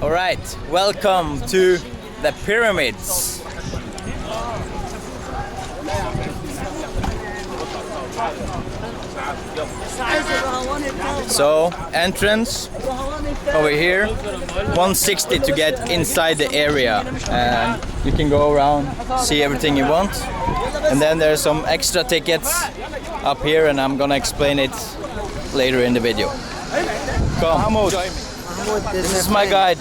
All right, welcome to the pyramids. So, entrance over here, 160 to get inside the area, and you can go around, see everything you want. And then there's some extra tickets up here, and I'm gonna explain it later in the video. Come, Mahmoud, join me. This is my guide.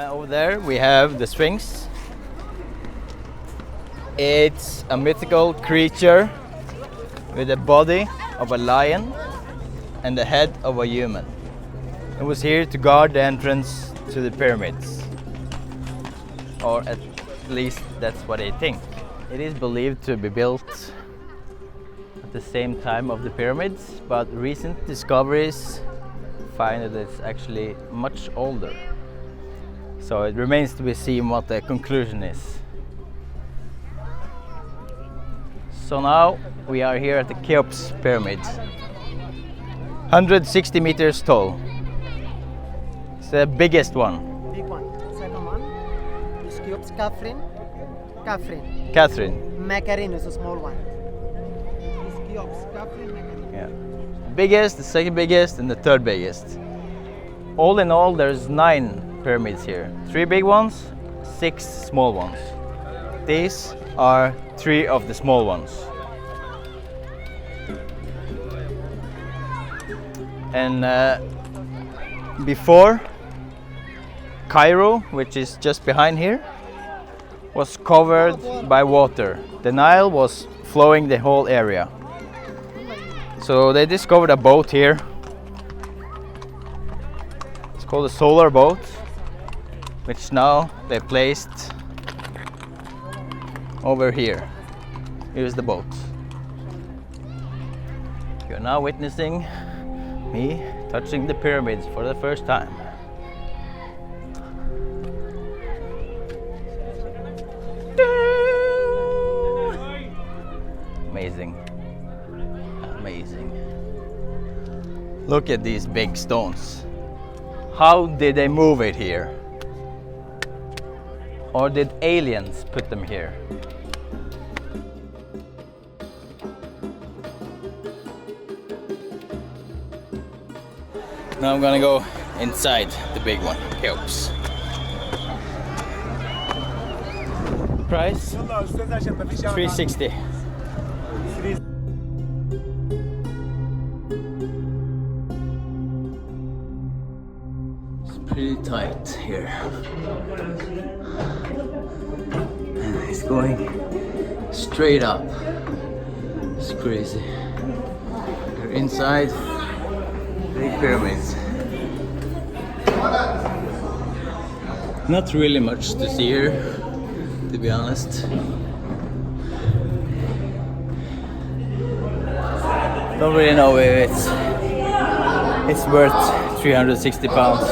Over there we have the Sphinx. It's a mythical creature with the body of a lion and the head of a human. It was here to guard the entrance to the pyramids, or at least that's what they think. It is believed to be built at the same time of the pyramids, but recent discoveries find that it's actually much older. So it remains to be seen what the conclusion is. So now we are here at the Cheops pyramid, 160 meters tall. It's the biggest one. Big one. Second one is Cheops Catherine. Catherine. Macarin is a small one. It's Cheops Catherine Macarin. Yeah. Biggest, the second biggest, and the third biggest. All in all, there's 9 pyramids here. 3 big ones, 6 small ones. These are 3 of the small ones. And before, Cairo, which is just behind here, was covered by water. The Nile was flowing the whole area. So they discovered a boat here. It's called a solar boat, which now they placed over here. Here's the boat. You're now witnessing me touching the pyramids for the first time. Amazing. Amazing. Look at these big stones. How did they move it here? Or did aliens put them here? Now I'm gonna go inside the big one, Cheops. Price? 360. It's pretty tight here. And it's going straight up. It's crazy. You're inside big pyramids. Not really much to see here, to be honest. Don't really know if it's worth 360 pounds.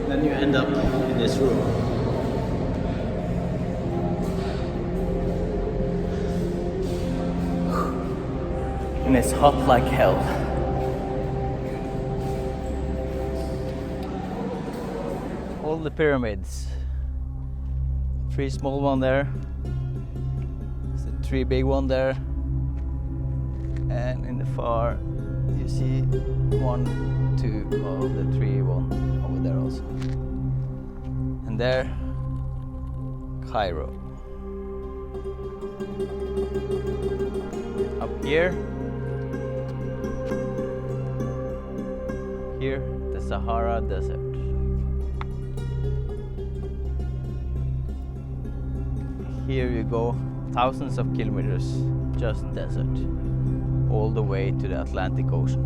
Then you end up in this room. And it's hot like hell. All the pyramids. 3 small one there. There's a 3 big one there. And in the far you see 1, 2 of the 3 one over there also. And there, Cairo. Up here, the Sahara Desert. Here you go thousands of kilometers, just desert, all the way to the Atlantic Ocean.